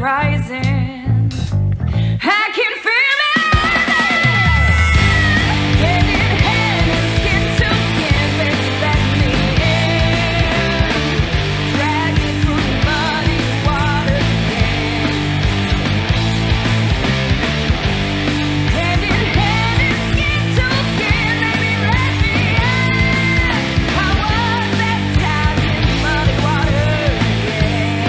rising. I can feel it. Hand in hand and skin to skin, baby, let me in. Drag me through the muddy waters again. Hand in hand and skin to skin, baby, let me in. I was baptized in muddy waters again.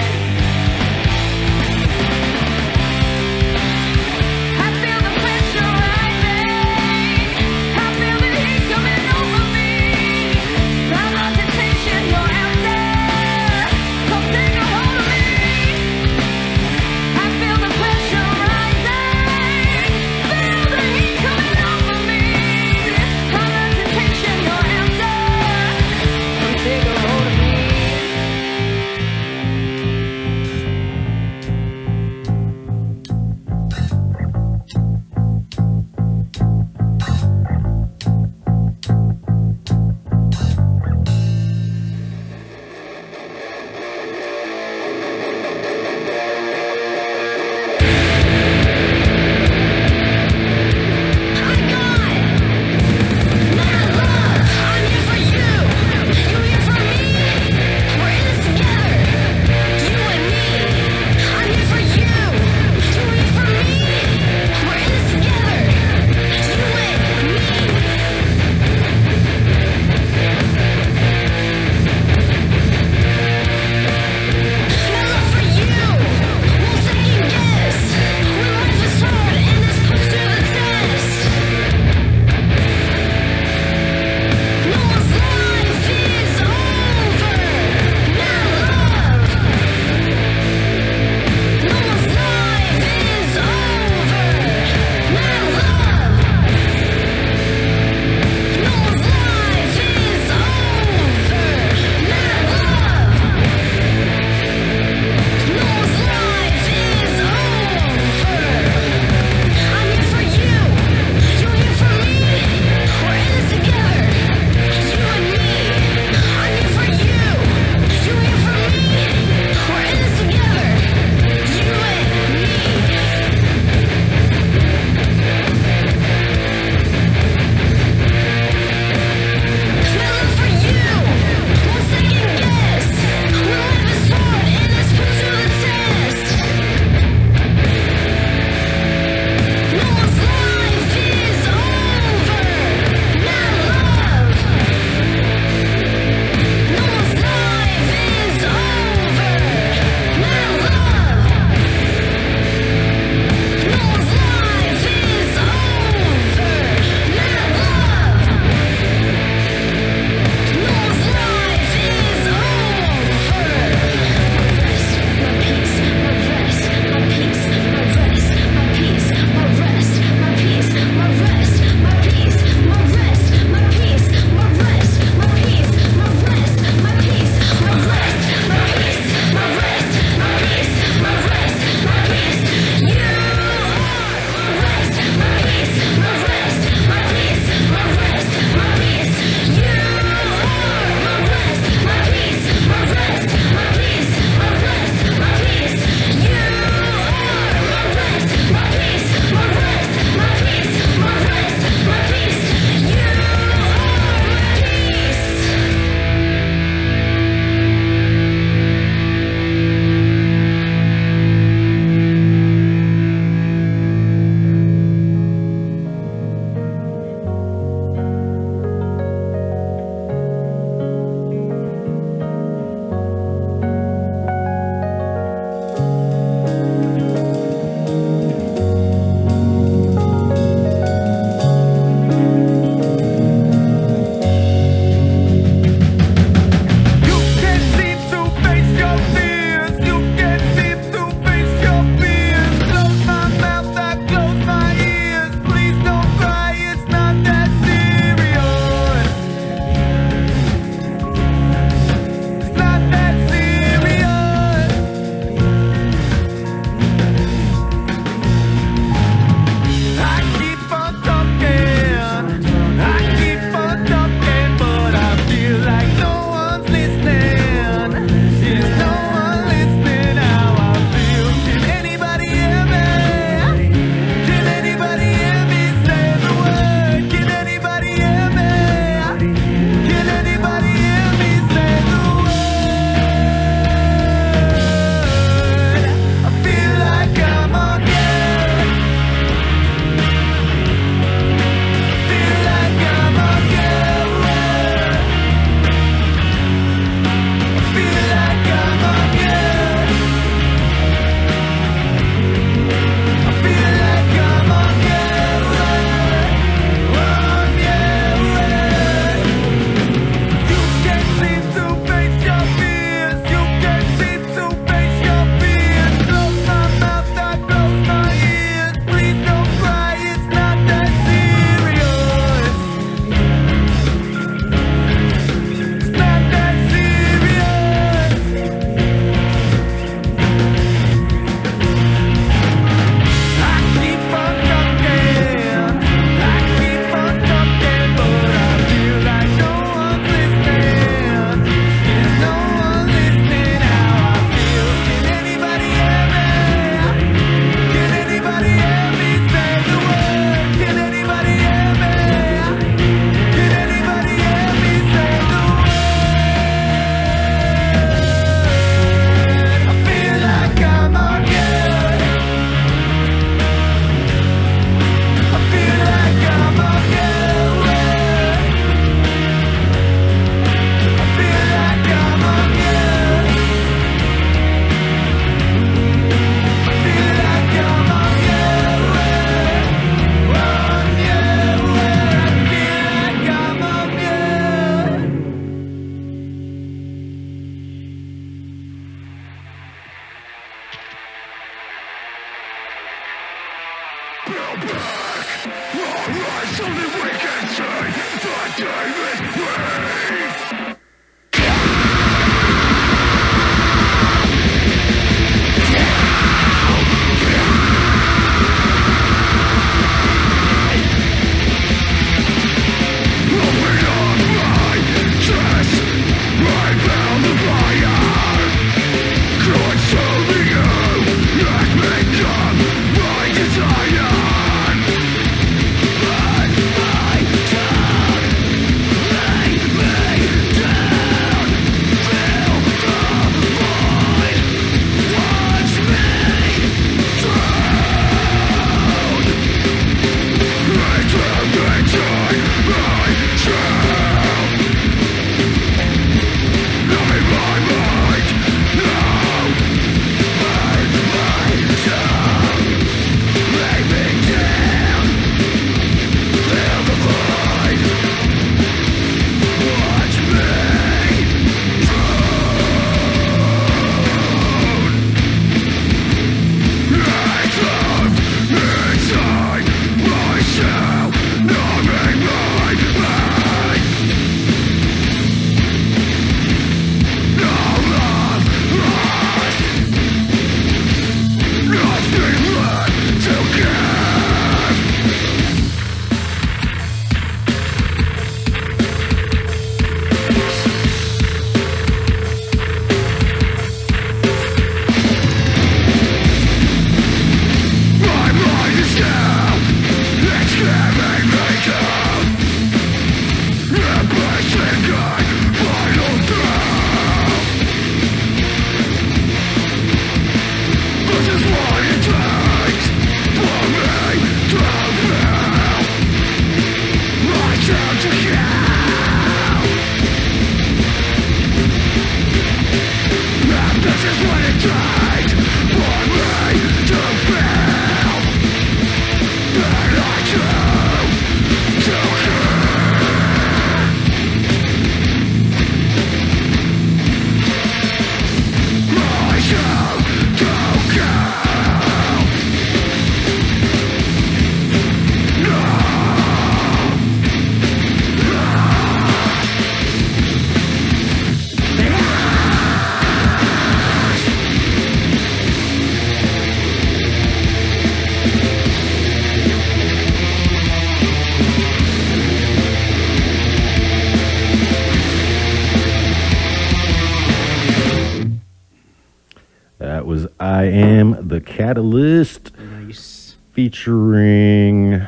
That was I Am the Catalyst Nice. featuring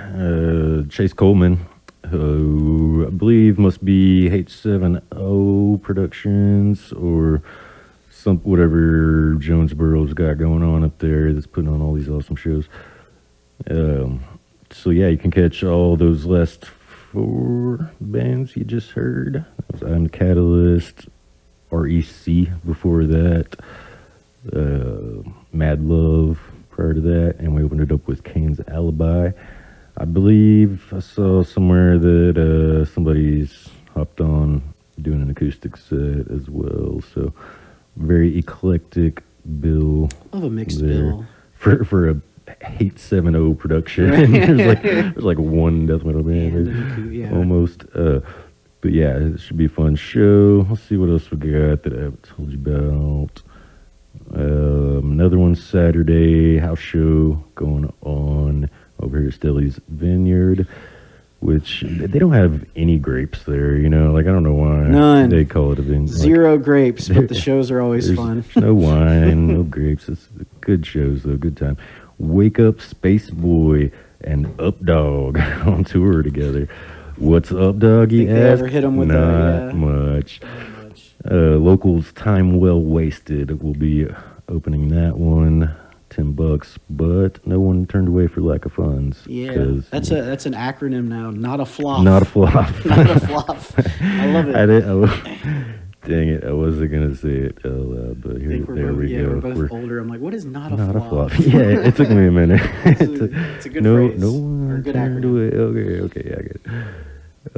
Chase Coleman, who I believe must be H70 Productions or some whatever Jonesboro's got going on up there that's putting on all these awesome shows. So yeah, you can catch all those last four bands you just heard. That was I'm the Catalyst, REC before that. Mad Love prior to that, and we opened it up with Kane's Alibi. I believe I saw somewhere that somebody's hopped on doing an acoustic set as well, so very eclectic bill. Love a mixed there. bill. For a 870 production. there's like one death metal band, Yeah. almost. But yeah, it should be a fun show. Let's see what else we got that I haven't told you about. Another one Saturday, house show going on over here at Stelly's Vineyard, which they don't have any grapes there, you know, like I don't know why None. they call it a vineyard. Zero grapes, but the shows are always fun. No wine, no grapes. It's good shows though, good time. Wake Up Space Boy and Up Dog on tour together. What's up, dog? You Think they ask? ever hit 'em with Not that, yeah. much. Not much. Locals Time Well Wasted will be opening that one. $10, but no one turned away for lack of funds. Yeah, 'cause, that's an acronym now. Not a flop. not a flop. Not a flop. I love it. Dang it, I wasn't gonna say it out loud, but I here, think there we go. We're both older. I'm like, what is not a Not flop? a flop. Yeah, it took me a minute. It's a good no, phrase. no Or a one good turned acronym. away. Okay, yeah, I get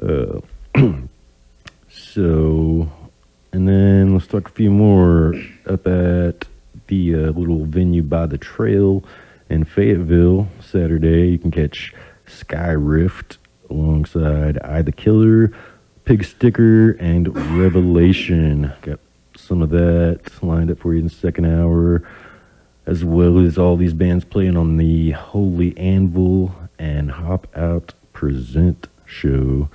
it. So, and then let's talk a few more up at the little venue by the trail In Fayetteville, Saturday, you can catch Sky Rift alongside I the Killer, Pig Sticker, and Revelation. Got some of that lined up for you in the second hour, as well as all these bands playing on the Holy Anvil and Hop Out Present show.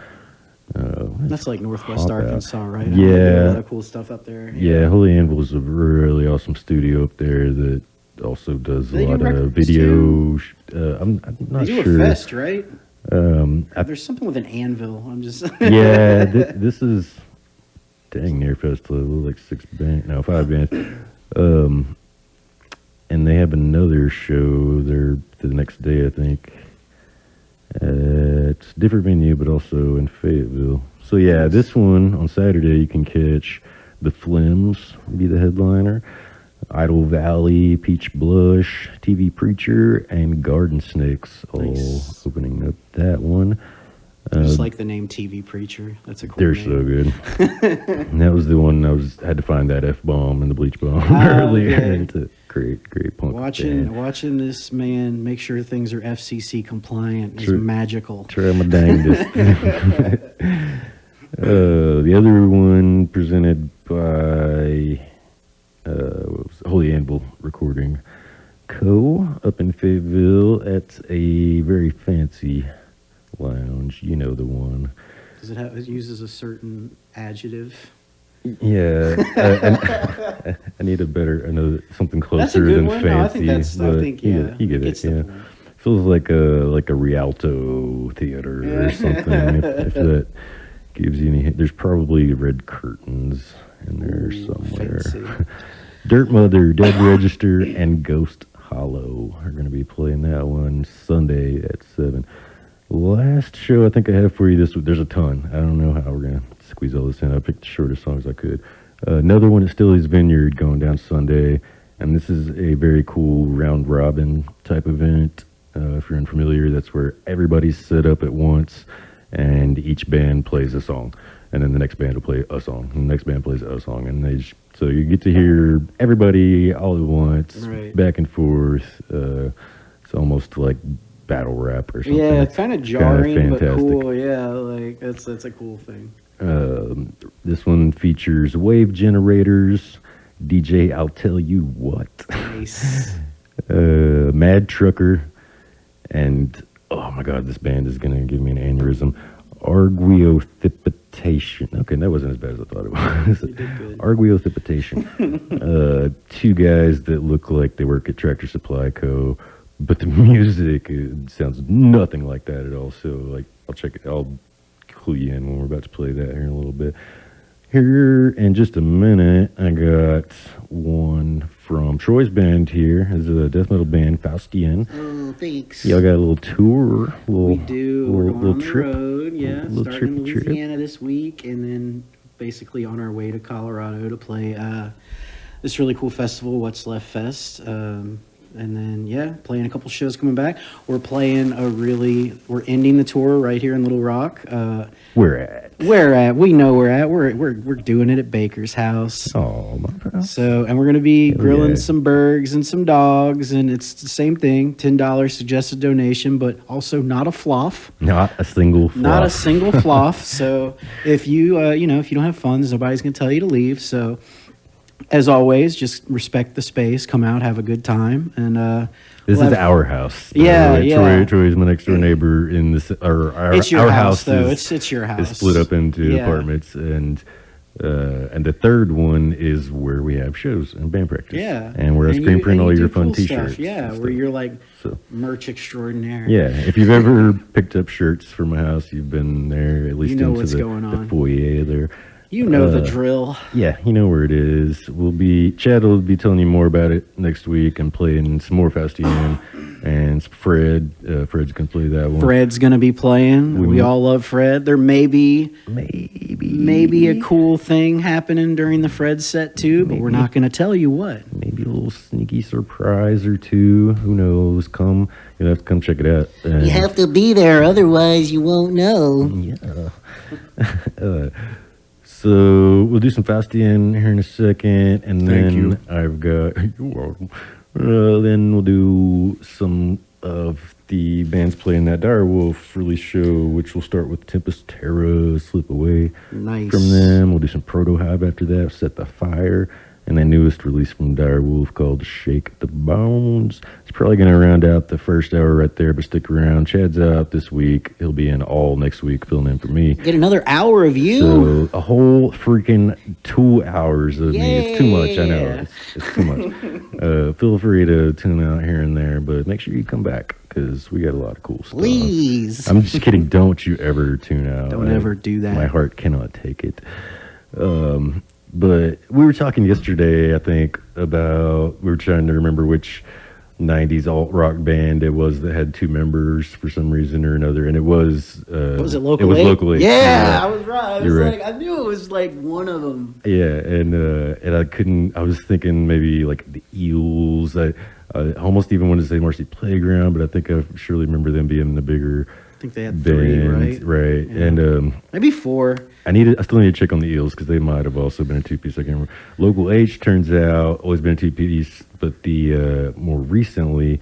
That's like Northwest Hop Out. Arkansas, right? Yeah. They do a lot of cool stuff up there. Yeah, Holy Anvil is a really awesome studio up there that also does a They do lot of records video. I'm not They do sure. a fest, right? I There's something with an anvil. I'm just. yeah, this is dang near festival, like 5 bands. And they have another show there the next day, I think. It's a different venue, but also in Fayetteville. So yeah, this one on Saturday you can catch the Flims be the headliner, Idle Valley, Peach Blush, TV Preacher, and Garden Snakes all Nice. opening up that one. I just like the name TV Preacher. That's a cool They're name. so good. And that was the one had to find that F bomb and the bleach bomb Oh, earlier. okay. It's a great punk band. Watching this man make sure things are FCC compliant is True. magical. Try my dangest. The other one presented by Holy Anvil Recording Co. up in Fayetteville at a very fancy lounge. You know the one. Does it uses a certain adjective? Yeah, I need something closer That's a good than one. fancy. No, I think that's. I but think you yeah. get, you get gets it. the Yeah, point. feels like a Rialto theater or something. if that gives you any hint. There's probably red curtains in there Ooh, somewhere. fancy. Dirt Mother, Dead Register, and Ghost Hollow are going to be playing that one Sunday at 7. Last show I think I have for you this week. There's a ton. I don't know how we're going to squeeze all this in. I picked the shortest songs I could. Another one at Stilly's Vineyard going down Sunday. And this is a very cool round robin type event. If you're unfamiliar, that's where everybody's set up at once and each band plays a song. And then the next band will play a song. And the next band plays a song. And so you get to hear everybody all at once, Right. back and forth. It's almost like battle rap or something. Yeah, it's kind of kinda jarring, but fantastic. cool. Yeah, like that's a cool thing. This one features Wave Generators, DJ I'll Tell You What, Nice. Mad Trucker, and oh my god, this band is going to give me an aneurysm. Arguiothipitation. Okay, that wasn't as bad as I thought it was. You did good. Arguiothipitation. Two guys that look like they work at Tractor Supply Co., but the music sounds nothing like that at all. So, like, I'll clue you in when we're about to play that here in a little bit. Here in just a minute, I got one from Troy's band here. It's a death metal band, Faustian. Oh, thanks. Y'all got a little tour. We do. We're going on the trip. road. Yeah, Little starting in trippy trip. Louisiana this week, and then basically on our way to Colorado to play this really cool festival, What's Left Fest. And then playing a couple shows coming back. We're ending the tour right here in Little Rock. Where at? We know we're at. We're doing it at Baker's house. Oh, my God. So, and we're going to be grilling yeah. some burgers and some dogs, and it's the same thing, $10 suggested donation, but also not a floff. Not a single flop. Not a single floff. So if you, if you don't have funds, nobody's going to tell you to leave. So as always, just respect the space, come out, have a good time. And This we'll is have- our house. Yeah, yeah. Troy's my next door neighbor in this. Our It's your our house, though. is- It's your house. Is split up into Yeah. apartments, and the third one is where we have shows and band practice. Yeah. and where I And screen you- print and all you your do fun cool T-shirts. stuff. Yeah, and where stuff. you're like So merch extraordinaire. yeah, if you've ever picked up shirts from my house, you've been there at least You know into what's the, going the on. foyer there. You know the Uh, drill. Yeah, you know where it is. Chad will be telling you more about it next week and playing some more Faustian. And Fred's gonna play that one. Fred's going to be playing. We We might- all love Fred. There may be Maybe a cool thing happening during the Fred set too, but we're not going to tell you what. maybe a little sneaky surprise or two. Who knows? You'll have to come check it out. And, You have to be there, otherwise you won't know. yeah. So we'll do some Fastian here in a second, and Thank then you. I've got you're welcome. Then we'll do some of the bands playing that Direwolf release show, which will start with Tempest Terra, Slip Away Nice. from them. We'll do some Proto Hive after that, Set the Fire, and the newest release from Direwolf called Shake the Bones. It's probably going to round out the first hour right there, but stick around. Chad's out this week. He'll be in all next week, filling in for me. Get another hour of you. So a whole freaking 2 hours of me. It's too much. I know. Yeah. It's too much. Feel free to tune out here and there, but make sure you come back because we got a lot of cool stuff. Please. I'm just kidding. Don't you ever tune out. Don't ever do that. My heart cannot take it. But we were talking yesterday, I think, about, we were trying to remember which 90s alt rock band it was that had 2 members for some reason or another, and it was Was it Local It was Eight? Local Eight. Yeah, I was right. I was You're like, I knew it was like one of them. Yeah, and I couldn't. I was thinking maybe like the Eels. I almost even wanted to say Marcy Playground, but I think I surely remember them being the bigger I think they had 3, band, right? Yeah. And Maybe 4. I still need to check on the Eels because they might have also been a 2-piece. I can't remember. Local H turns out always been a 2-piece, but the more recently,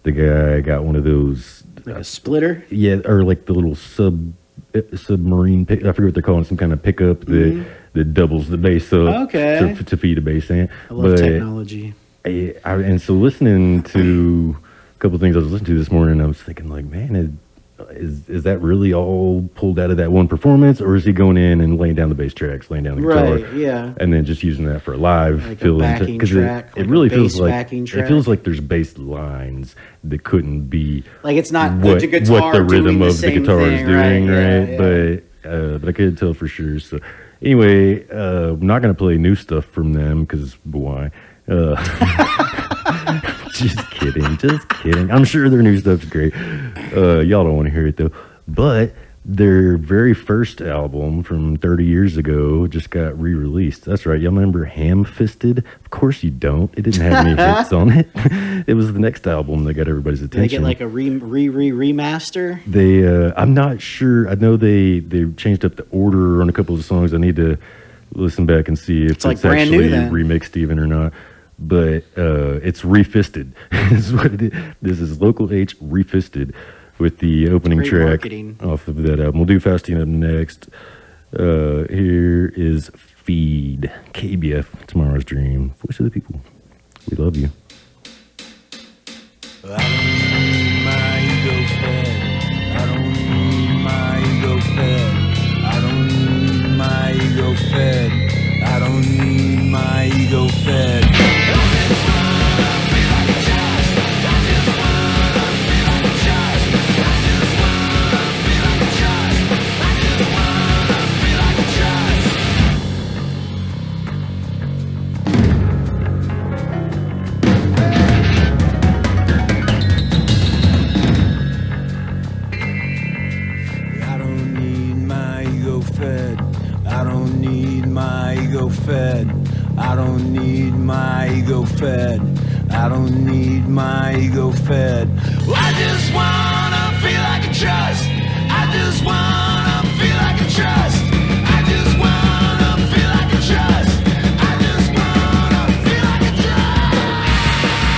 the guy got one of those. Like a splitter. Yeah, or like the little submarine. I forget what they're calling, some kind of pickup that doubles the bass up Okay. to feed a bass amp. I love technology. And so listening to a couple of things I was listening to this morning, I was thinking like, man, is that really all pulled out of that one performance, or is he going in and laying down the bass tracks, laying down the guitar, Right, yeah. and then just using that for a live Like a fill in? backing Because track, it like a really feels bass like backing it track. feels like there's bass lines that couldn't be Like it's not what the guitar what the rhythm doing of the same guitar is thing, doing, right? Yeah. But I couldn't tell for sure. So anyway, I'm not gonna play new stuff from them because why? Just kidding. I'm sure their new stuff's great. Y'all don't want to hear it though. But their very first album from 30 years ago just got re-released. That's right. Y'all remember Ham Fisted? Of course you don't. It didn't have any hits on it. It was the next album that got everybody's Did they get attention. like a remaster? They, I'm not sure. I know they changed up the order on a couple of songs. I need to listen back and see if it's, like brand new actually then. remixed even or not. But it's Refisted. Is what it is. This is Local H Refisted with the opening Great track marketing. off of that album. We'll do Fasting up next. Here is Feed KBF Tomorrow's Dream. Voice of the People. We love you. I don't need my ego fed. I don't need my ego fed. I don't need my ego fed. I don't need my ego fed. I don't need my ego fed. I don't need my ego fed. I don't need my ego fed. I don't need my ego fed. I just wanna feel like a trust. I just wanna feel like a trust. I just wanna feel like a trust. I just wanna feel like a trust.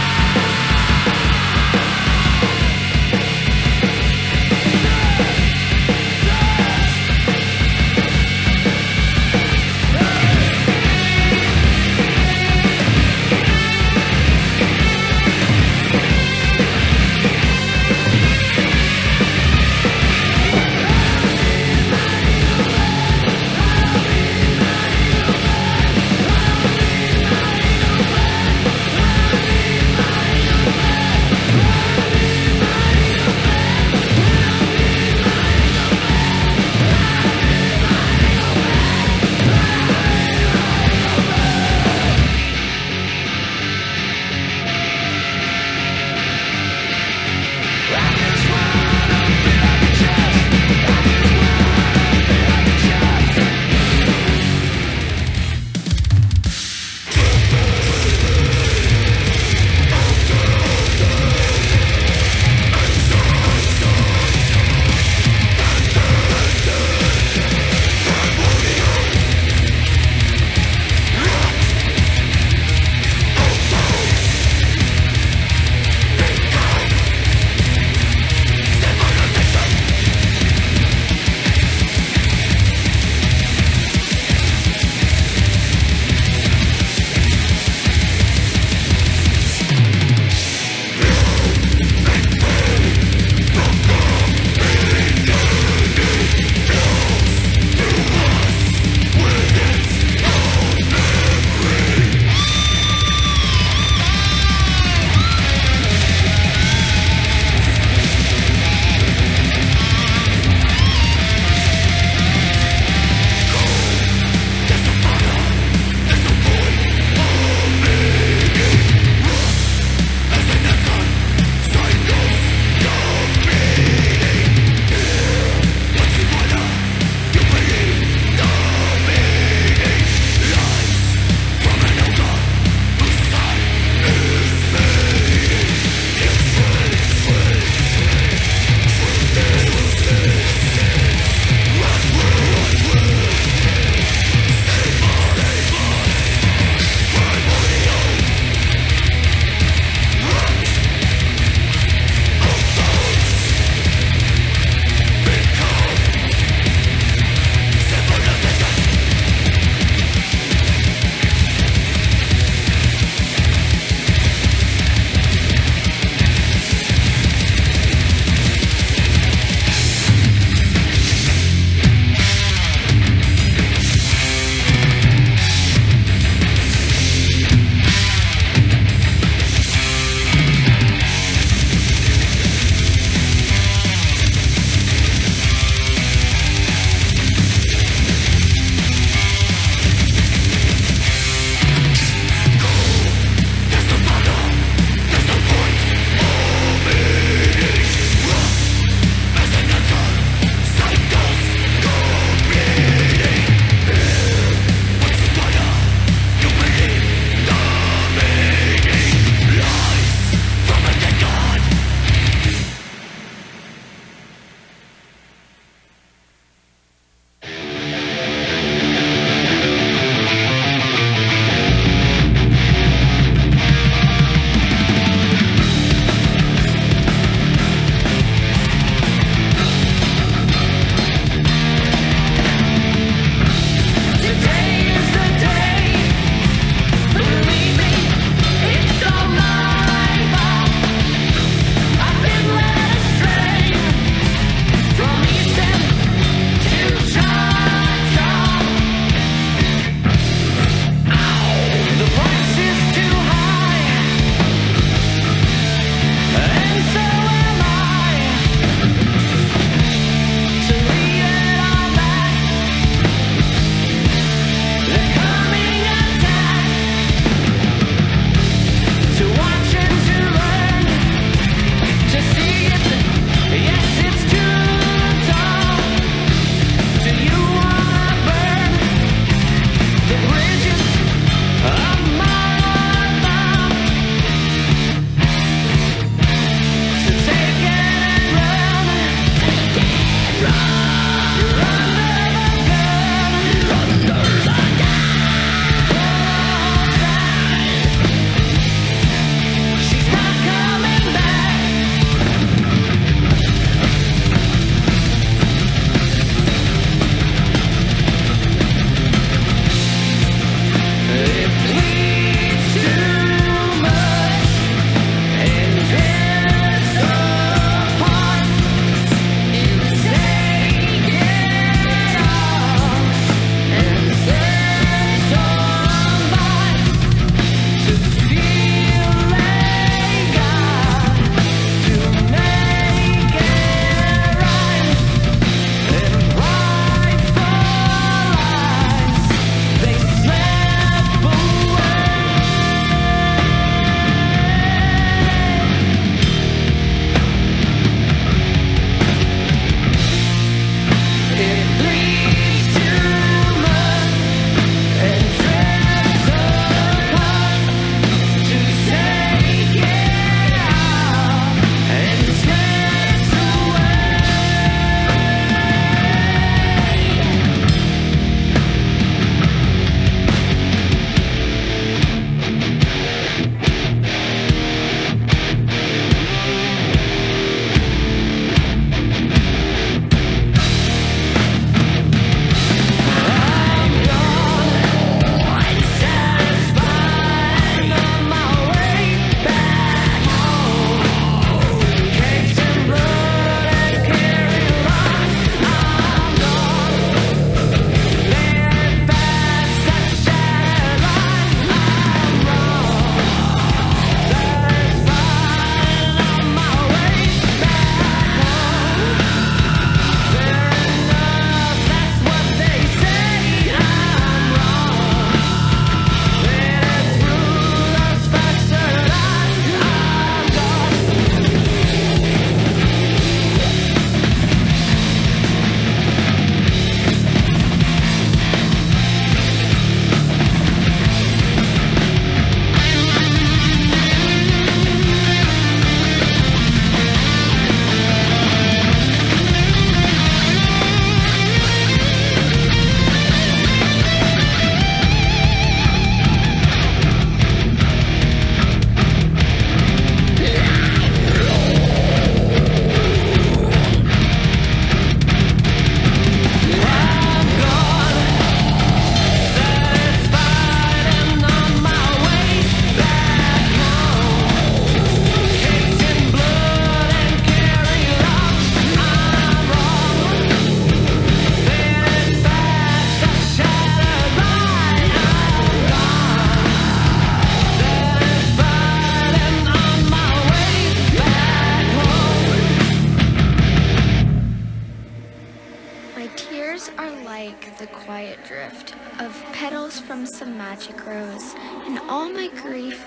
quiet drift of petals from some magic rose, and all my grief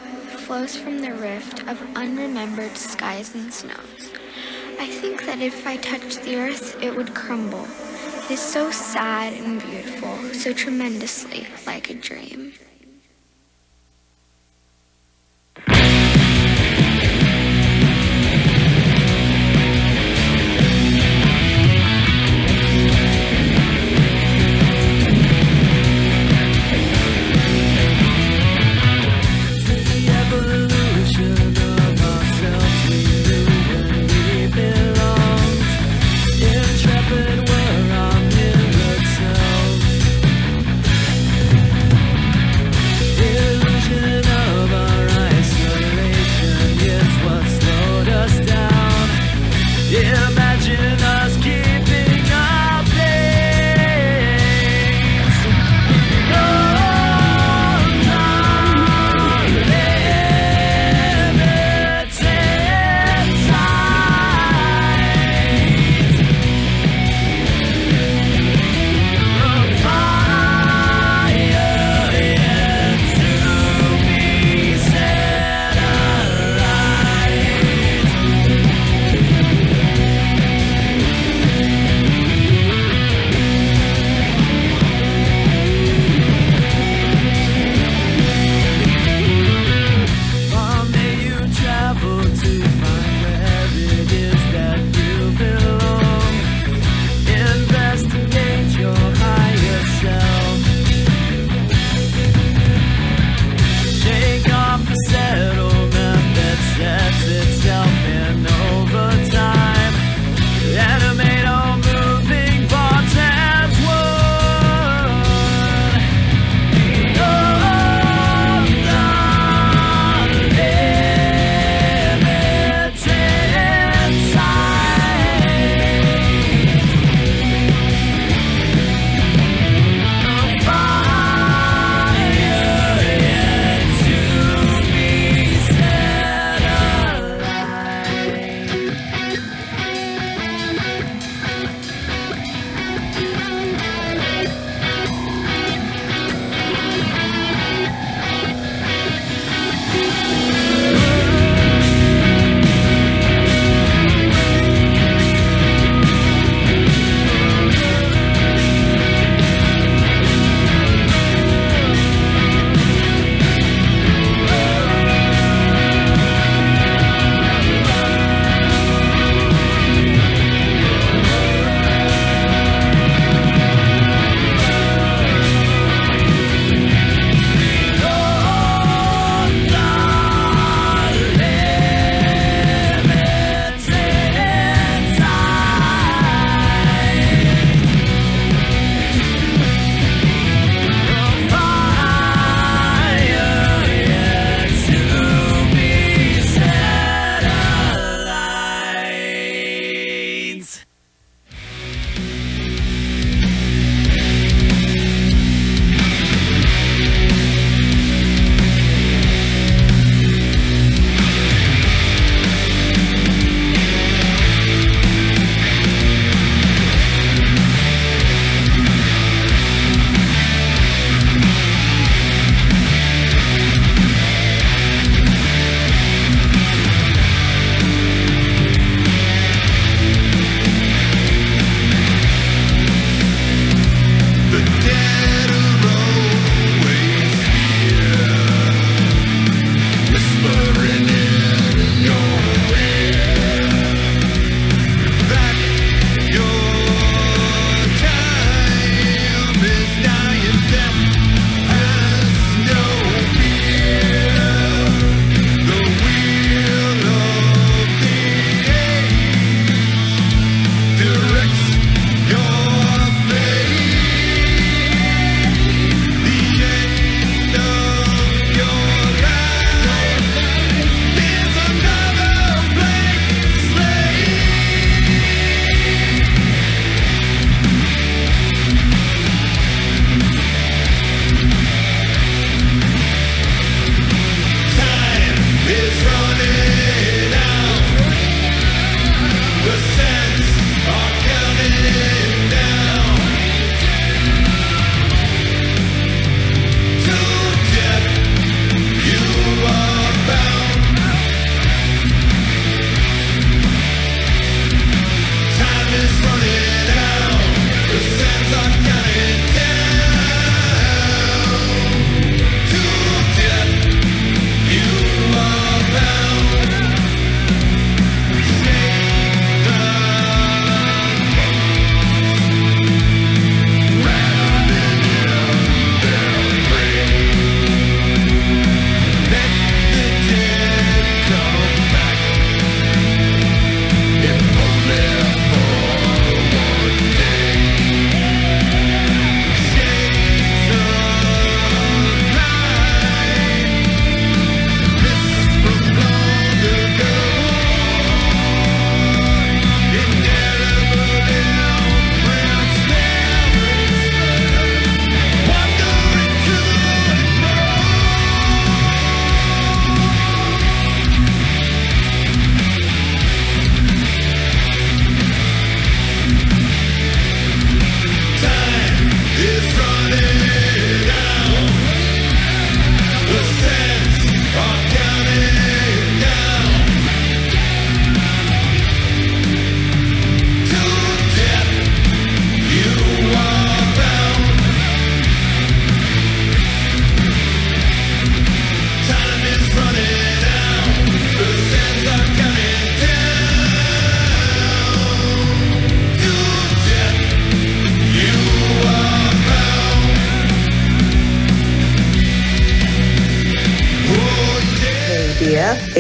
flows from the rift of unremembered skies and snows. I think that if I touched the earth, it would crumble. It is so sad and beautiful, so tremendously like a dream. Intrepid, we're omnipotent selves.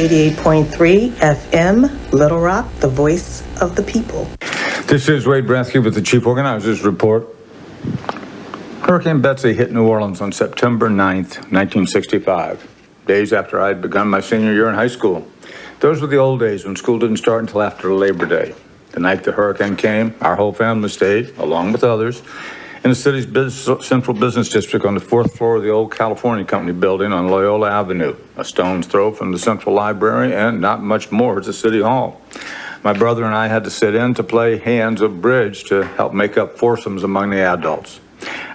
88.3 FM, Little Rock, the voice of the people. This is Wade Bransky with the Chief Organizers Report. Hurricane Betsy hit New Orleans on September 9th, 1965, days after I had begun my senior year in high school. Those were the old days when school didn't start until after Labor Day. The night the hurricane came, our whole family stayed, along with others, in the city's central business district on the fourth floor of the old California Company building on Loyola Avenue, a stone's throw from the Central Library and not much more to City Hall. My brother and I had to sit in to play hands of bridge to help make up foursomes among the adults.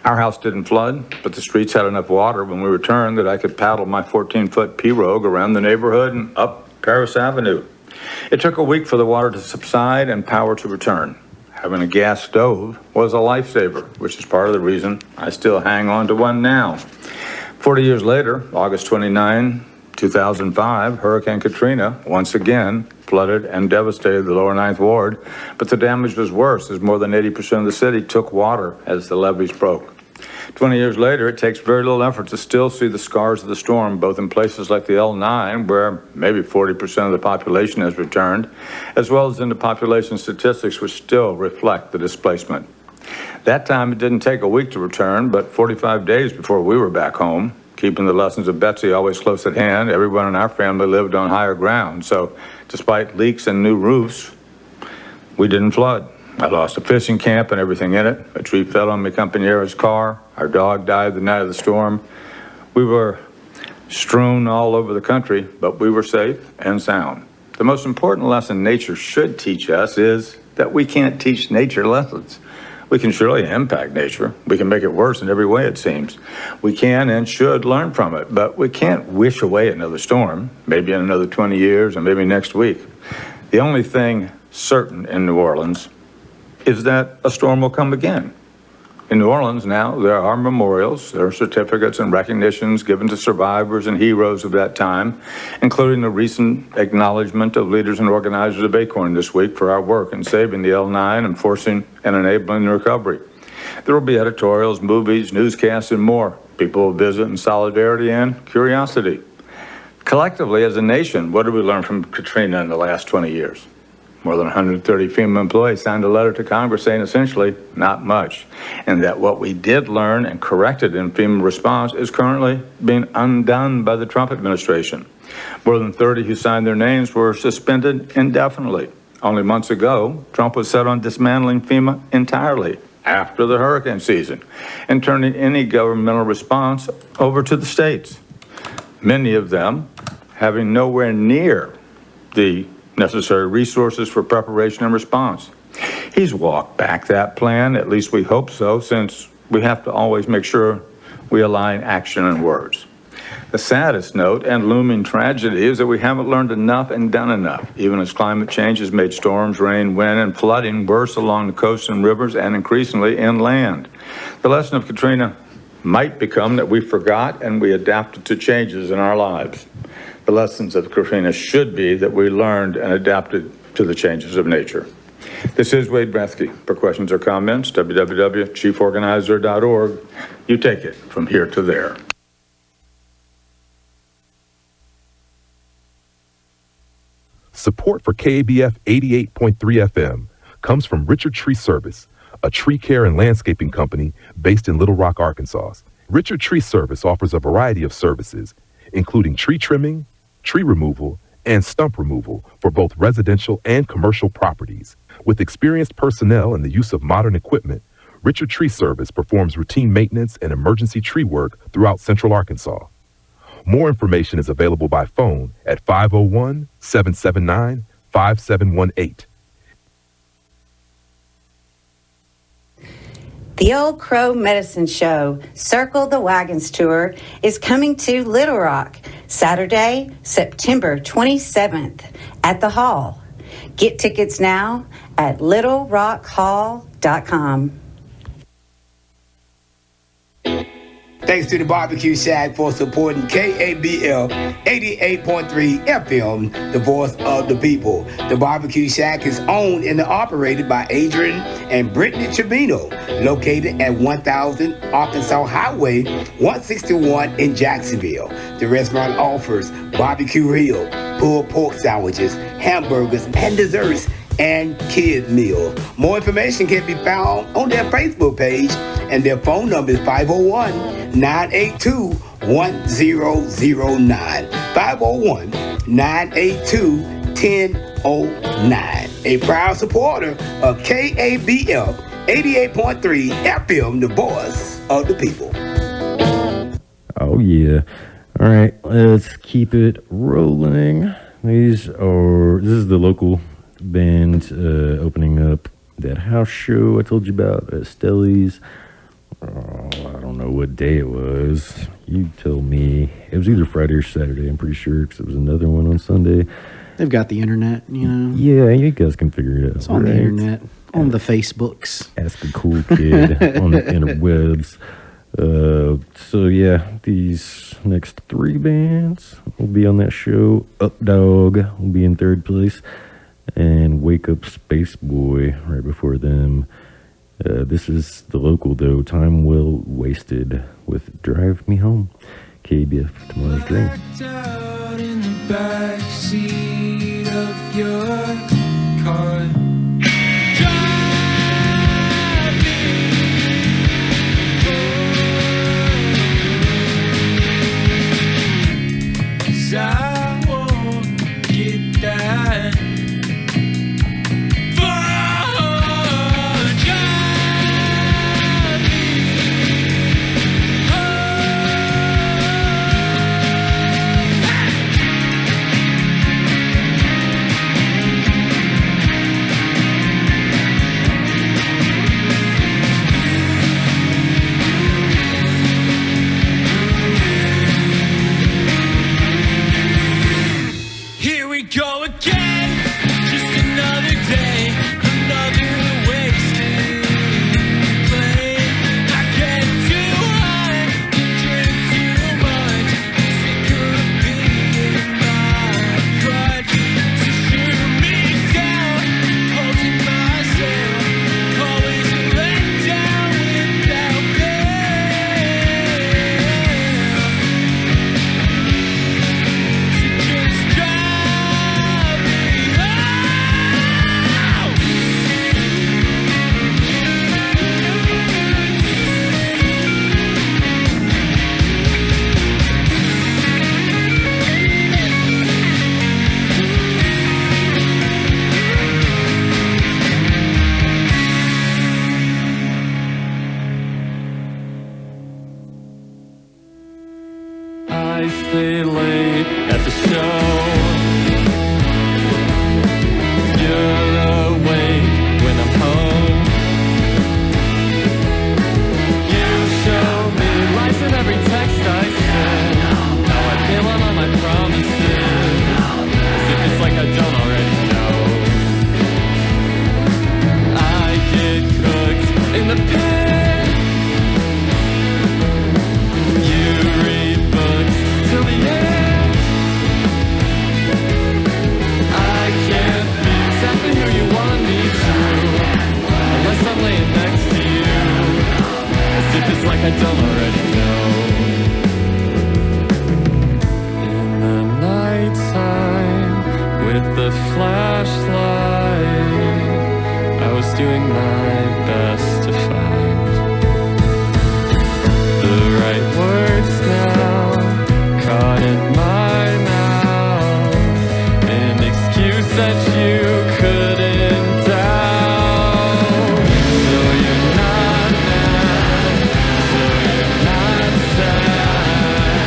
Our house didn't flood, but the streets had enough water when we returned that I could paddle my 14-foot pirogue around the neighborhood and up Paris Avenue. It took a week for the water to subside and power to return. Having a gas stove was a lifesaver, which is part of the reason I still hang on to one now. 40 years later, August 29, 2005, Hurricane Katrina once again flooded and devastated the lower Ninth Ward, but the damage was worse as more than 80% of the city took water as the levees broke. 20 years later, it takes very little effort to still see the scars of the storm, both in places like the L9, where maybe 40% of the population has returned, as well as in the population statistics, which still reflect the displacement. That time, it didn't take a week to return, but 45 days before we were back home. Keeping the lessons of Betsy always close at hand, everyone in our family lived on higher ground, so despite leaks and new roofs, we didn't flood. I lost a fishing camp and everything in it. A tree fell on my compañera's car. Our dog died the night of the storm. We were strewn all over the country, but we were safe and sound. The most important lesson nature should teach us is that we can't teach nature lessons. We can surely impact nature. We can make it worse in every way, it seems. We can and should learn from it, but we can't wish away another storm, maybe in another 20 years or maybe next week. The only thing certain in New Orleans is that a storm will come again. In New Orleans now, there are memorials, there are certificates and recognitions given to survivors and heroes of that time, including the recent acknowledgement of leaders and organizers of Acorn this week for our work in saving the L9 and forcing and enabling the recovery. There will be editorials, movies, newscasts, and more. People will visit in solidarity and curiosity. Collectively, as a nation, what did we learn from Katrina in the last 20 years? More than 130 FEMA employees signed a letter to Congress saying essentially not much, and that what we did learn and corrected in FEMA response is currently being undone by the Trump administration. More than 30 who signed their names were suspended indefinitely. Only months ago, Trump was set on dismantling FEMA entirely after the hurricane season and turning any governmental response over to the states, many of them having nowhere near the necessary resources for preparation and response. He's walked back that plan, at least we hope so, since we have to always make sure we align action and words. The saddest note and looming tragedy is that we haven't learned enough and done enough, even as climate change has made storms, rain, wind, and flooding worse along the coasts and rivers and increasingly inland. The lesson of Katrina might become that we forgot and we adapted to changes in our lives. The lessons of Katrina should be that we learned and adapted to the changes of nature. This is Wade Bransky. For questions or comments, www.chieforganizer.org. You take it from here to there. Support for KABF 88.3 FM comes from Richard Tree Service, a tree care and landscaping company based in Little Rock, Arkansas. Richard Tree Service offers a variety of services, including tree trimming, tree removal, and stump removal for both residential and commercial properties. With experienced personnel and the use of modern equipment, Richard Tree Service performs routine maintenance and emergency tree work throughout Central Arkansas. More information is available by phone at 501-779-5718. The Old Crow Medicine Show, Circle the Wagons Tour, is coming to Little Rock, Saturday, September 27th at the Hall. Get tickets now at littlerockhall.com. Thanks to the Barbecue Shack for supporting KABL 88.3 FM, the voice of the people. The Barbecue Shack is owned and operated by Adrian and Brittany Trevino, located at 1000 Arkansas Highway 161 in Jacksonville. The restaurant offers barbecue grill, pulled pork sandwiches, hamburgers, and desserts, and kids meal. More information can be found on their Facebook page, and their phone number is 501-982-1009. 501-982-1009. A proud supporter of KABF 88.3 FM, the voice of the people. Oh yeah. All right, let's keep it rolling. This is the local band opening up that house show I told you about at Stelli's. I don't know what day it was. You tell me. It was either Friday or Saturday, I'm pretty sure, because it was another one on Sunday. They've got the internet, you know. Yeah, you guys can figure it out. It's on the internet, on the Facebooks. Ask a cool kid on the interwebs. So yeah, these next three bands will be on that show. Up Dog will be in third place, and Wake Up Space Boy right before them. This is the local though. Time Well Wasted with Drive Me Home. KBF Tomorrow's Dream. Blacked out in the backseat of your car. Drive me home. 'Cause I won't get that I stay late at the show. You're awake when I'm home. You show me lies in every text I send. Now I bail on all my promises, as if it's like I don't already know. I get cooked in the pit. You read books till the end. I can't be exactly who you want me to, unless I'm laying next to you, as if it's like I don't already know. In the nighttime, with the flashlight, I was doing my best to find the right words now, caught in my mouth, an excuse that you couldn't doubt. So you're not mad, so you're not sad,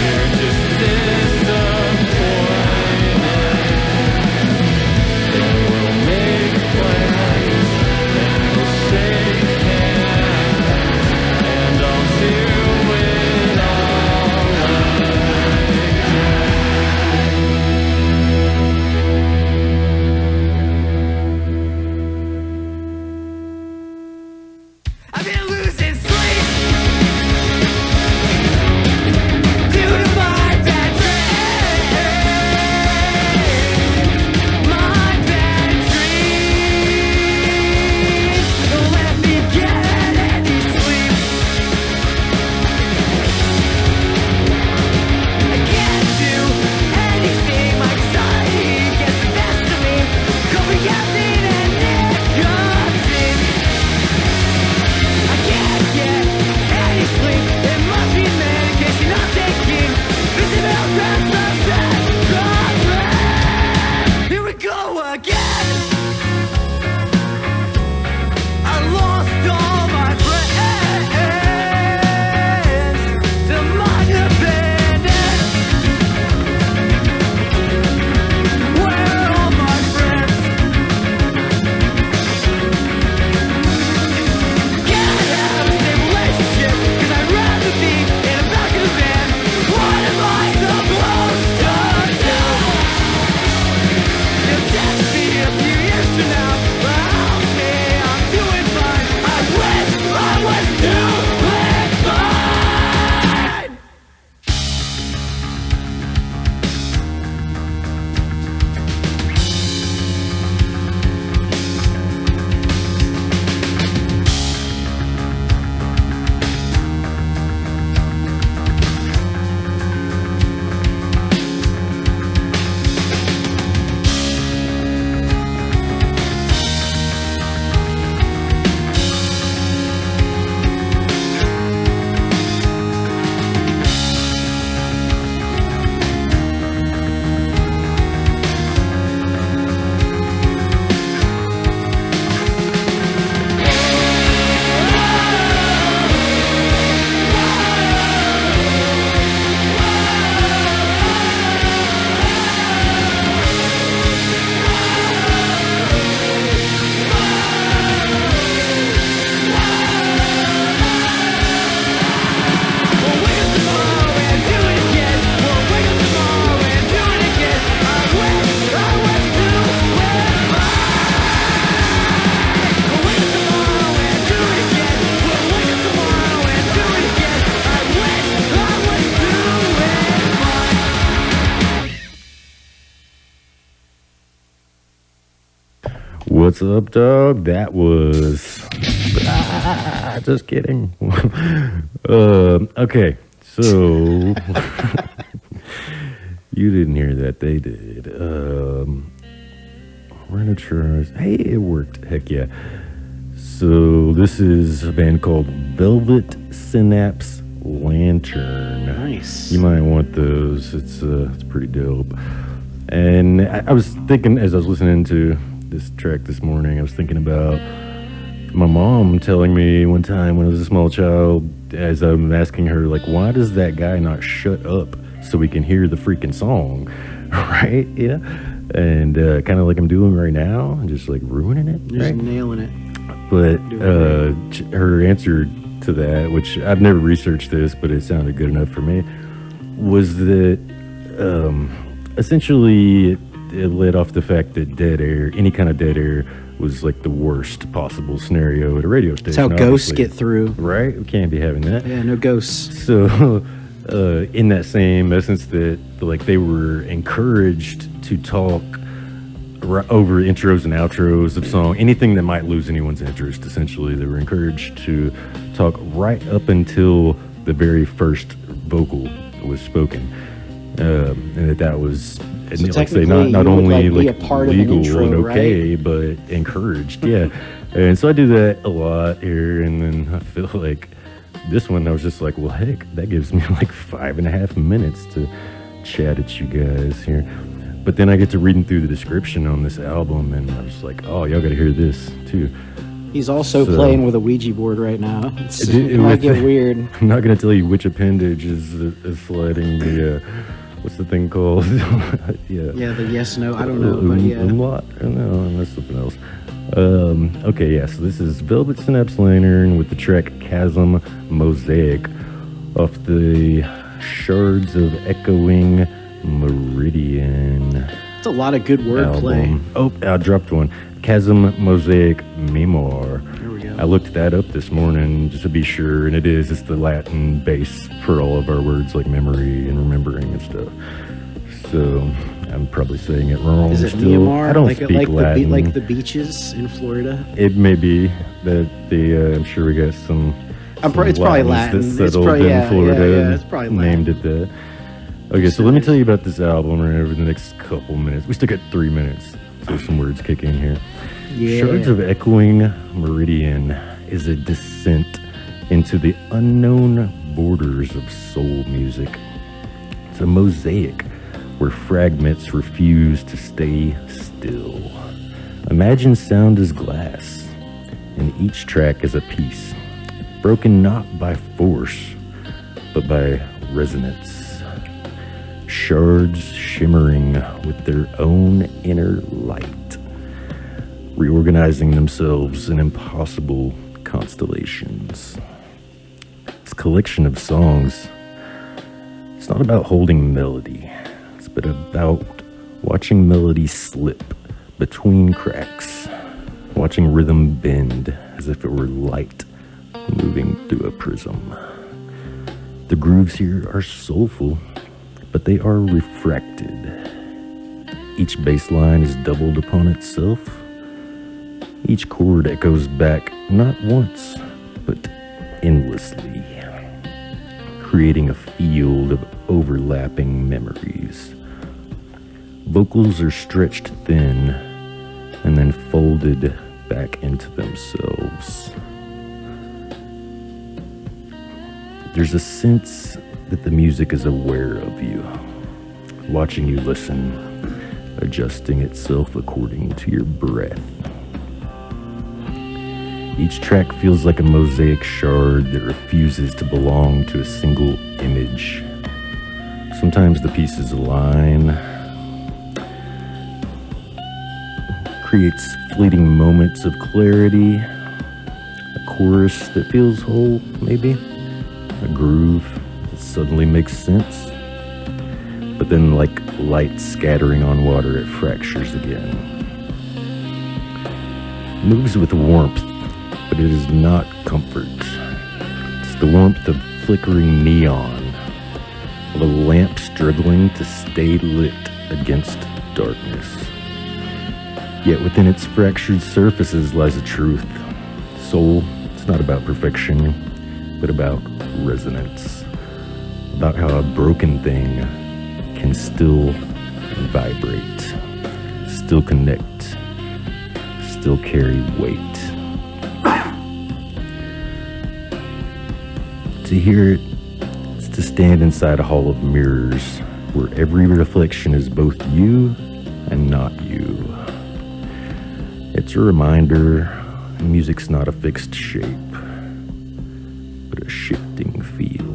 you're just disappointed. And we'll make plans, and we'll shake hands, and I'll do it. What's up, dog? That was... just kidding. Okay, so... You didn't hear that. They did. We're gonna try... Hey, it worked. Heck yeah. So this is a band called Velvet Synapse Lantern. Nice. You might want those. It's pretty dope. And I was thinking, as I was listening to this track this morning, I was thinking about my mom telling me one time when I was a small child, as I'm asking her, like, why does that guy not shut up so we can hear the freaking song? Right? Yeah. And kind of like I'm doing right now, just like ruining it. You're Right? just nailing it. But her answer to that, which I've never researched this, but it sounded good enough for me, was that essentially it led off the fact that dead air, any kind of dead air, was like the worst possible scenario at a radio station. That's how ghosts obviously. get through. Right? We can't be having that. Yeah, no ghosts. So, in that same essence, that like they were encouraged to talk over intros and outros of song, anything that might lose anyone's interest. Essentially, they were encouraged to talk right up until the very first vocal was spoken, and that was. And So like I say, technically, not you would, only like, be like a part of an legal intro, and okay, but encouraged. Yeah, and so I do that a lot here, and then I feel like this one I was just like, well, heck, that gives me like 5.5 minutes to chat at you guys here. But then I get to reading through the description on this album, and I was like, oh, y'all got to hear this too. He's also So- playing with a Ouija board right now. It's, It- it might with- get weird. I'm not going to tell you which appendage is sliding the, what's the thing called? Yeah. Yeah, the yes, no, I don't know, but yeah. Umlaut? I don't know, that's something else. Okay, yeah, so this is Velvet Synapse Lantern with the track Chasm Mosaic off the Shards of Echoing Meridian It's a lot of good wordplay. album. Oh, I dropped one. Chasm Mosaic Memoir. There we go. I looked that up this morning just to be sure, and it's the Latin base for all of our words like memory and remembering and stuff. So I'm probably saying it wrong. Is it still. Myanmar? I don't like, speak like Latin. like the beaches in Florida? It may be that I'm sure we got some. It's some probably Latins Latin. that It's settled probably- in yeah, Florida yeah, and it's probably named it that. Okay, so let me tell you about this album right over the next couple minutes. We still got 3 minutes, so some words kick in here. Yeah. Shards of Echoing Meridian is a descent into the unknown borders of soul music. It's a mosaic where fragments refuse to stay still. Imagine sound as glass, and each track is a piece, broken not by force, but by resonance. Shards shimmering with their own inner light, reorganizing themselves in impossible constellations. This collection of songs, it's not about holding melody, it's but about watching melody slip between cracks, watching rhythm bend as if it were light moving through a prism. The grooves here are soulful, but they are refracted. Each bass line is doubled upon itself. Each chord echoes back not once, but endlessly, creating a field of overlapping memories. Vocals are stretched thin and then folded back into themselves. There's a sense that the music is aware of you, watching you listen, adjusting itself according to your breath. Each track feels like a mosaic shard that refuses to belong to a single image. Sometimes the pieces align, creates fleeting moments of clarity, a chorus that feels whole, maybe, a groove that suddenly makes sense, but then like light scattering on water, it fractures again. Moves with warmth, but it is not comfort. It's the warmth of flickering neon, of a lamp struggling to stay lit against darkness. Yet within its fractured surfaces lies a truth. Soul, it's not about perfection, but about resonance. About how a broken thing can still vibrate, still connect, still carry weight. To hear it, it's to stand inside a hall of mirrors where every reflection is both you and not you. It's a reminder music's not a fixed shape, but a shifting field.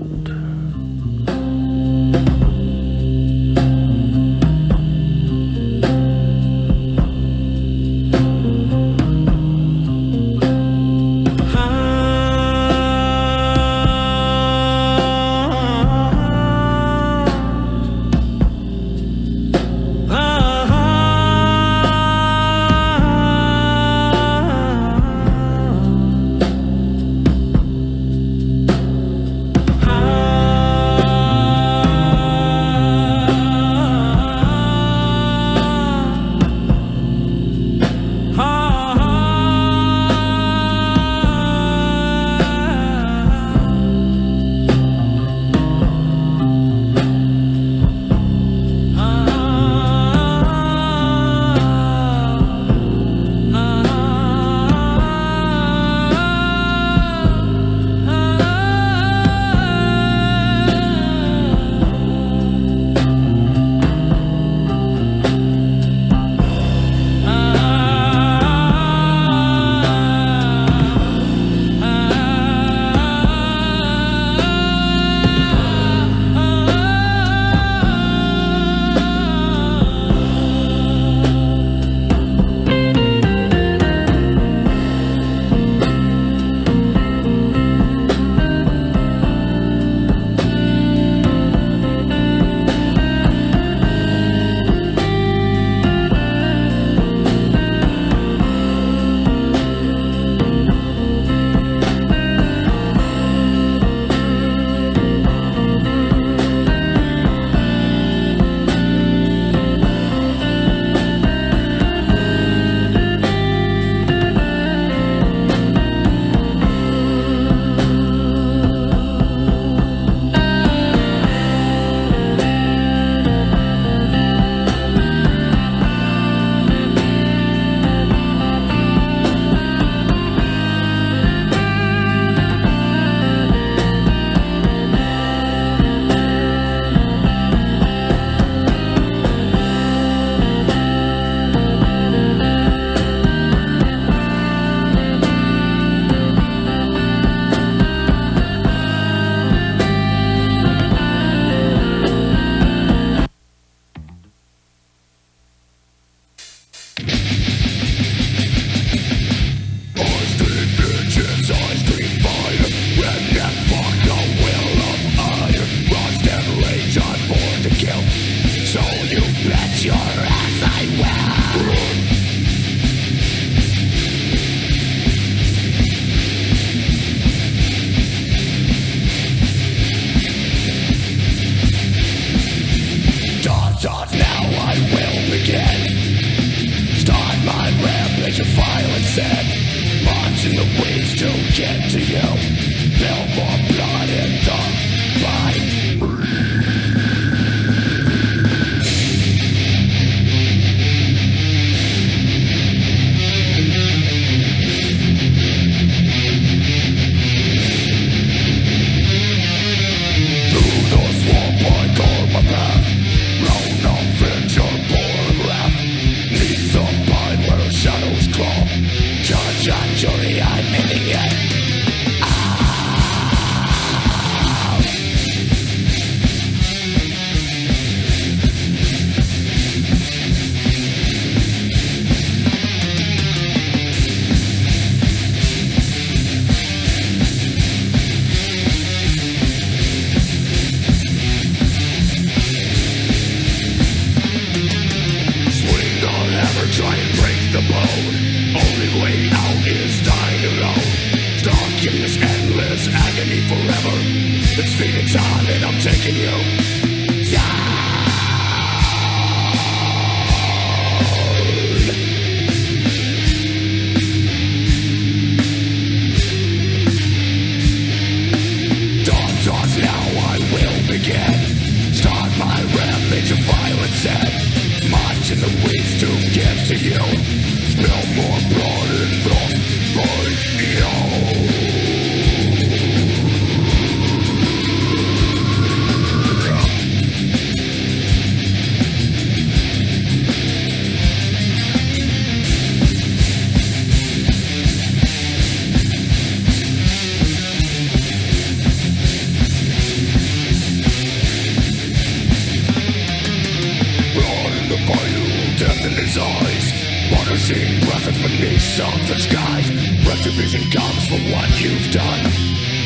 Unseen presence beneath something skies. Retribution comes for what you've done.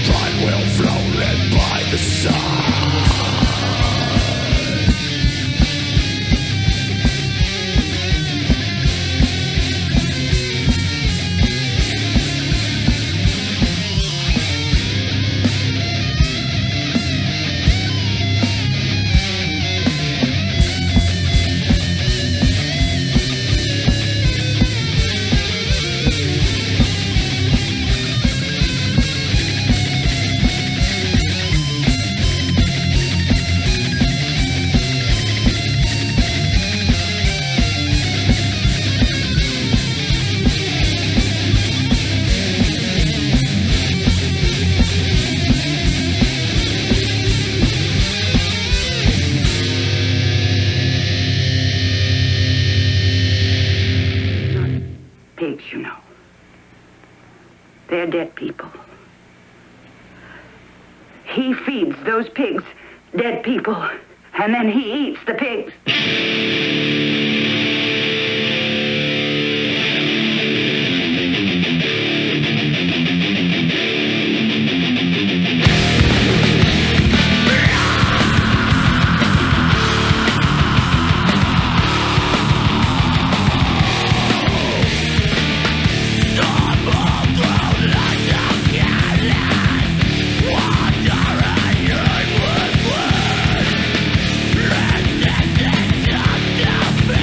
Pride will flow led by the sun. Pigs, you know. They're dead people. He feeds those pigs dead people, and then he eats the pigs. Wandering aimless,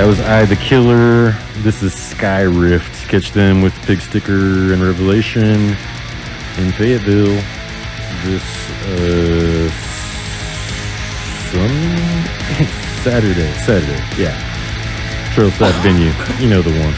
That was I the Killer. This is Sky Rift. Catch them with Pig Sticker and Revelation in Fayetteville this Saturday. Yeah. Trail Side venue. You know the one.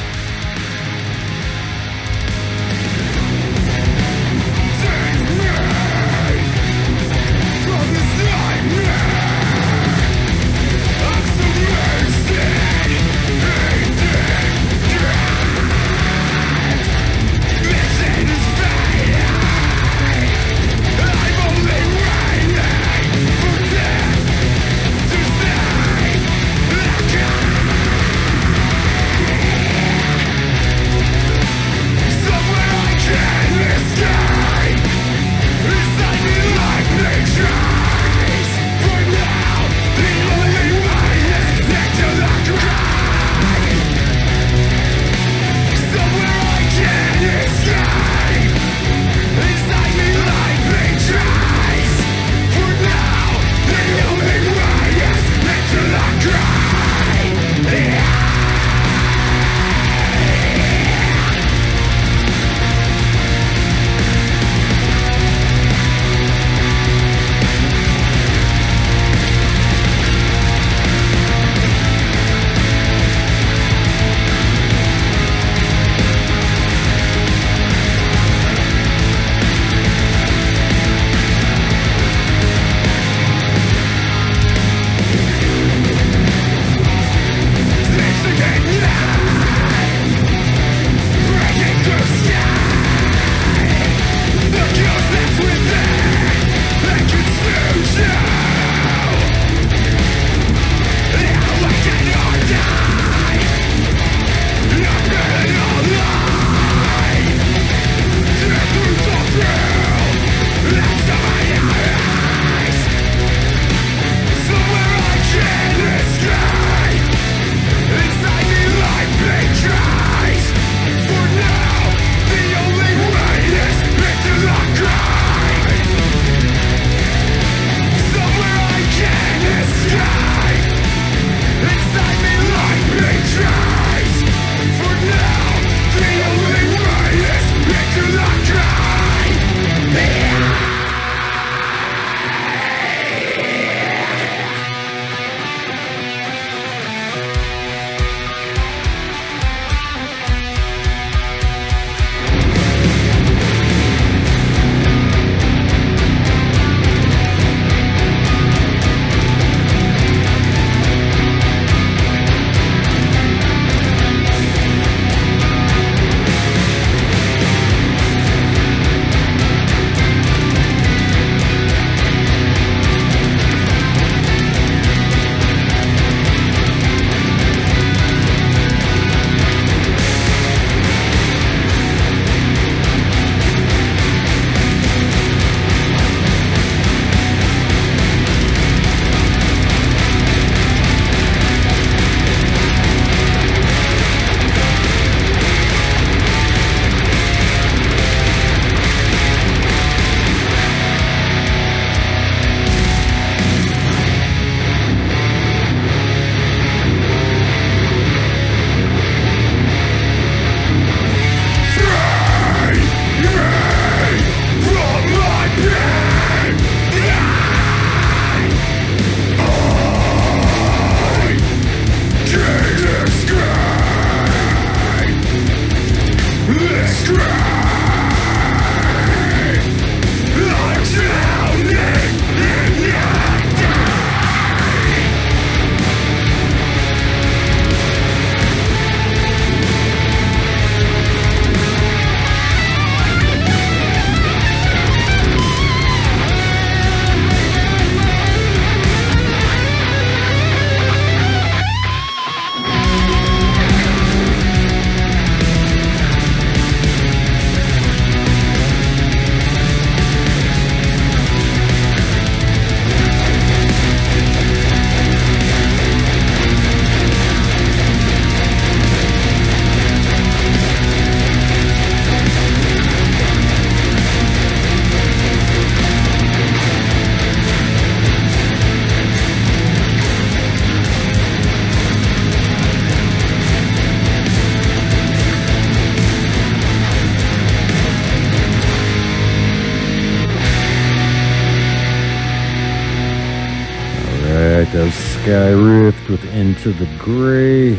Sky Rift with Into the Gray.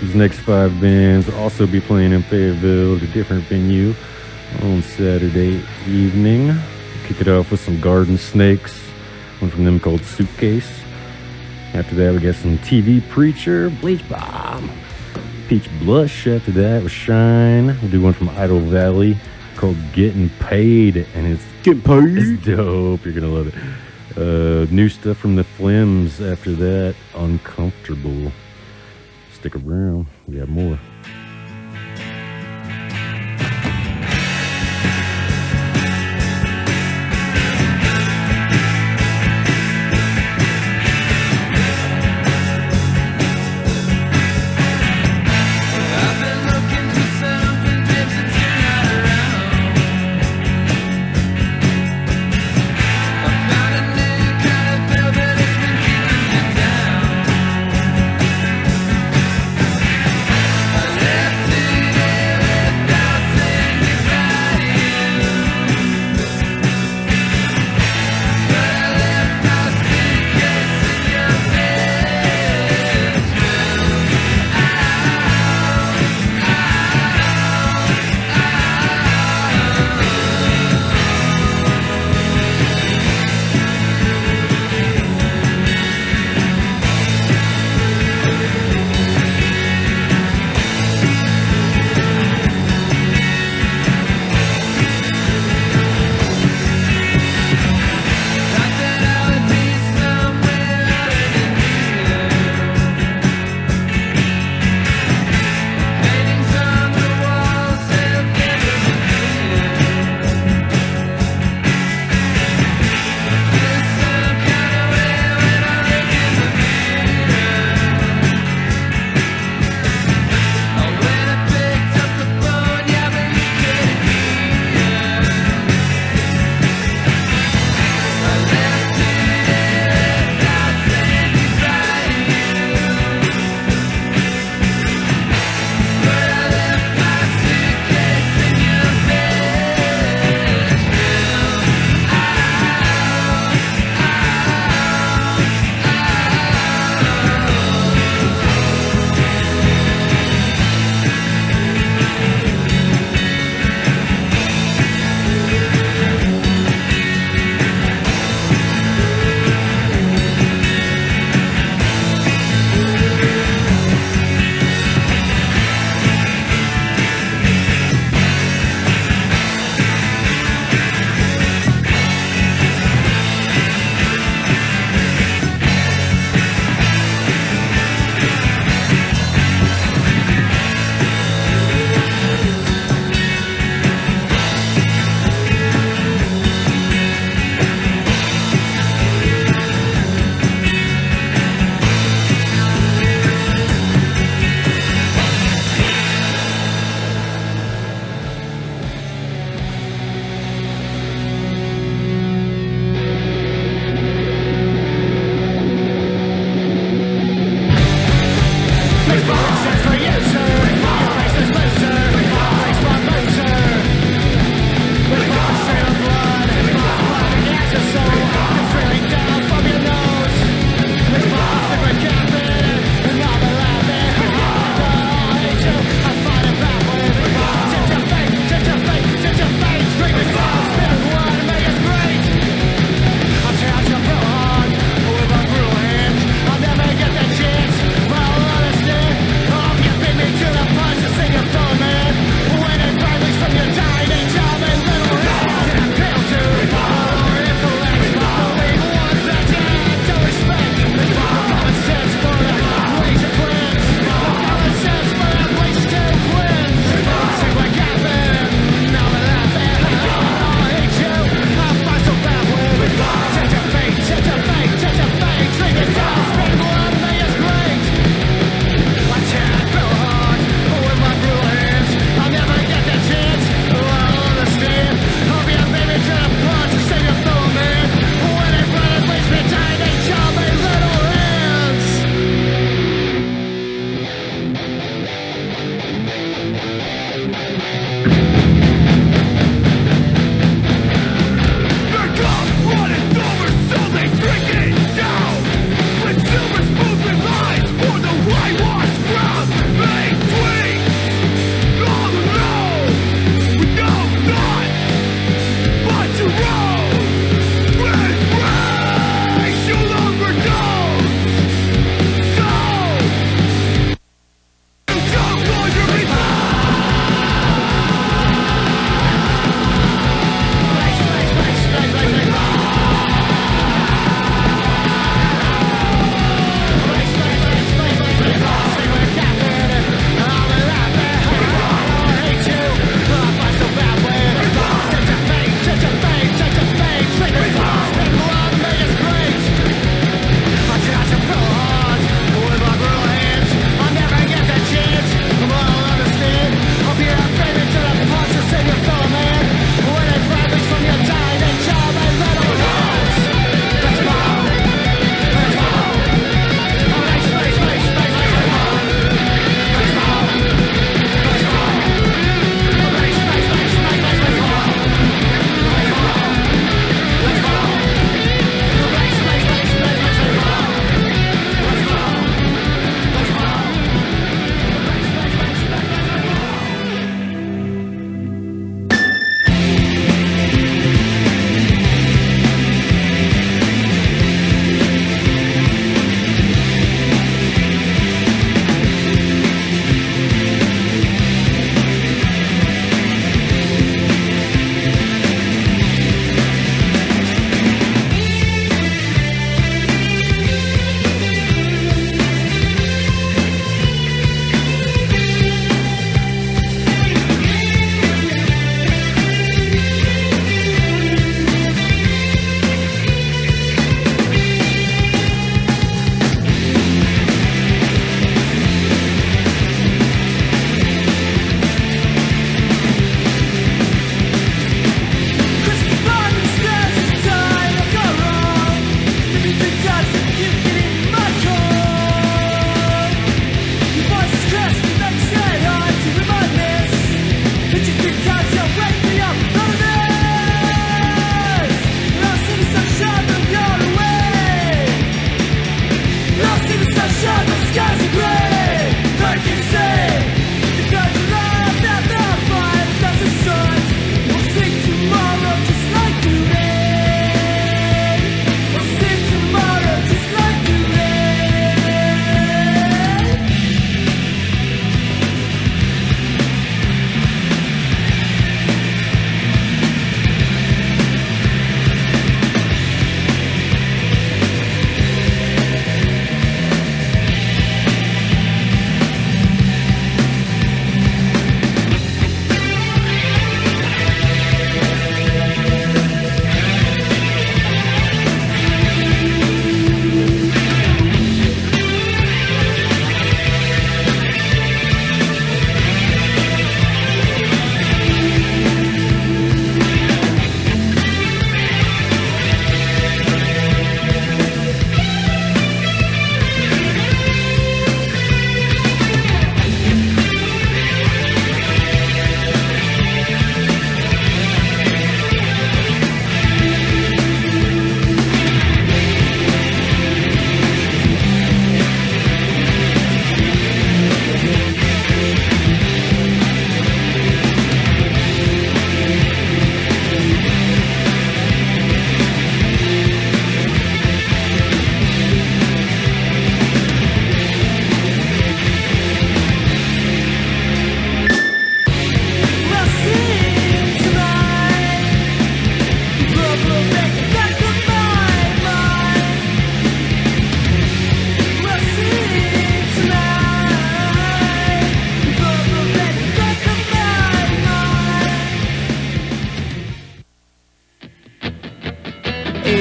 These next 5 bands will also be playing in Fayetteville at a different venue on Saturday evening. Kick it off with some Garden Snakes, one from them called Suitcase. After that, we got some TV Preacher, Bleach Bomb, Peach Blush. After that was Shine. We'll do one from Idle Valley called Getting Paid, and it's dope. You're gonna love it. New stuff from the Flims. After that, Uncomfortable. Stick around, we got more. Yeah.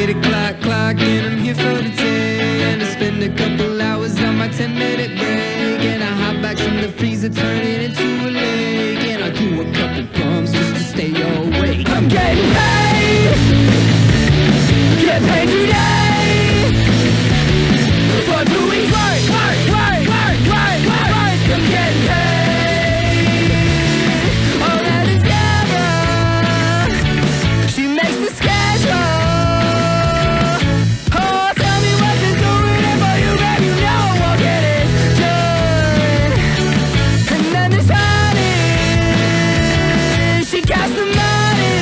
8 o'clock clock, and I'm here for the day. And I spend a couple hours on my 10-minute break. And I hop back from the freezer, turn it into a lake. And I do a couple pumps just to stay awake. I'm getting paid, get paid today. For doing right. I'm getting paid. Oh, that is Sarah. She makes the schedule. Oh, tell me what to do, and for you, babe, you know I'll get it done. And then there's honey. She counts the money.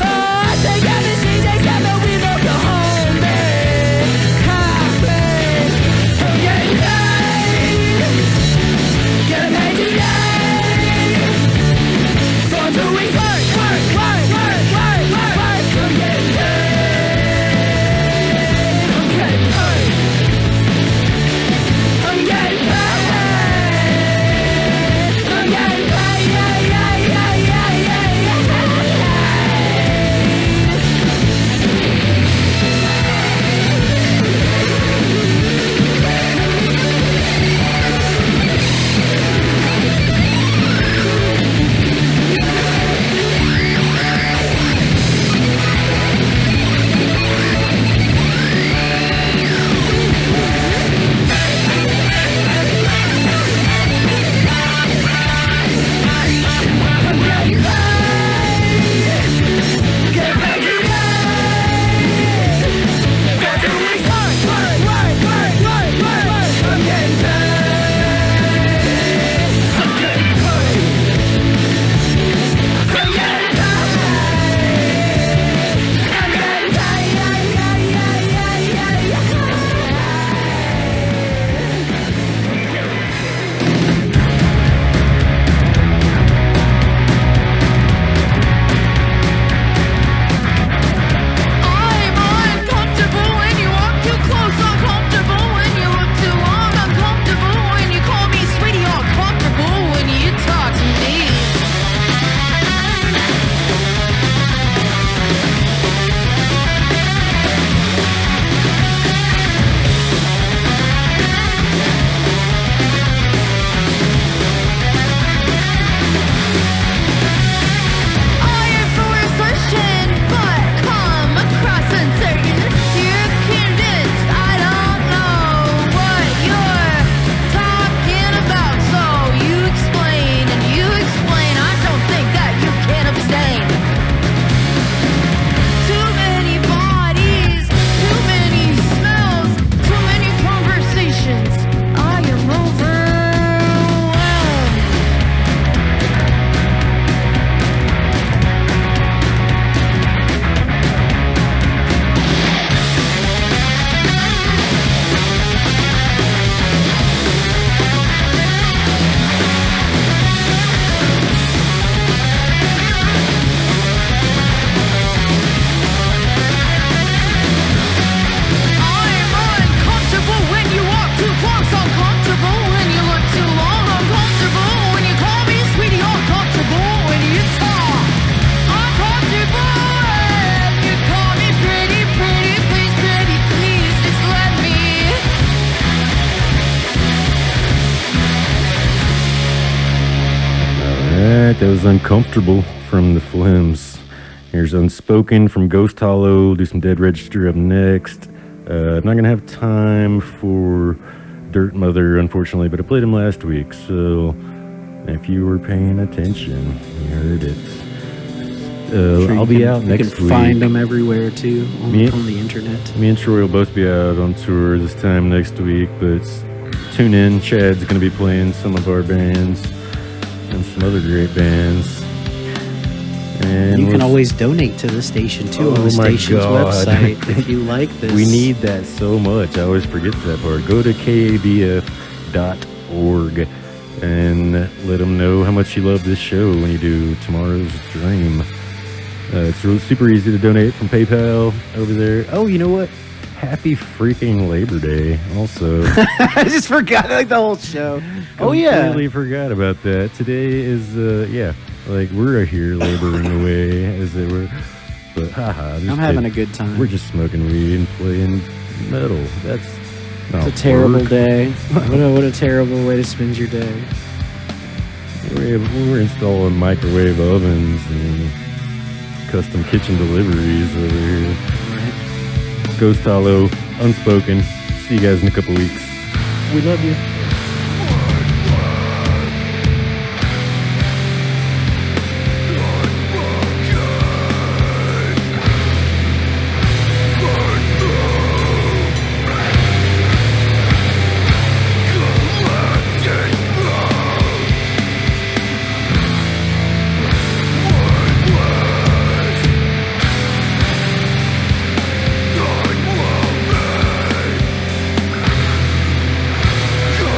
Oh, I take out the she takes out, but we both go home, babe. Babe. I'm getting paid. Getting paid today. For doing work. I'm getting paid. I'm getting paid. I'm getting paid. I'm getting paid. That was Uncomfortable from the Flims. Here's Unspoken from Ghost Hollow. Do some Dead Register up next. I'm not going to have time for Dirt Mother, unfortunately, but I played him last week, so if you were paying attention, you heard it. I'll be out next week. You can find them everywhere, too, on the internet. Me and Troy will both be out on tour this time next week, but tune in. Chad's going to be playing some of our bands and some other great bands. And you can always donate to the station, too, on the station's website if you like this. We need that so much. I always forget that part. Go to kabf.org and let them know how much you love this show when you do Tomorrow's Dream. It's really super easy to donate from PayPal over there. Oh, you know what? Happy freaking Labor Day also. I just forgot like the whole show. Oh, yeah. Completely forgot about that. Today is, like we're here laboring away, as it were. But haha, I'm having a good time. We're just smoking weed and playing metal. That's not It's a terrible work. day. What a terrible way to spend your day. We're installing microwave ovens and custom kitchen deliveries over here. Right. Ghost Hollow, Unspoken. See you guys in a couple weeks. We love you. Come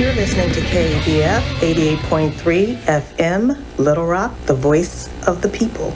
You're listening to KBF 88.3 FM, Little Rock, the voice of the people.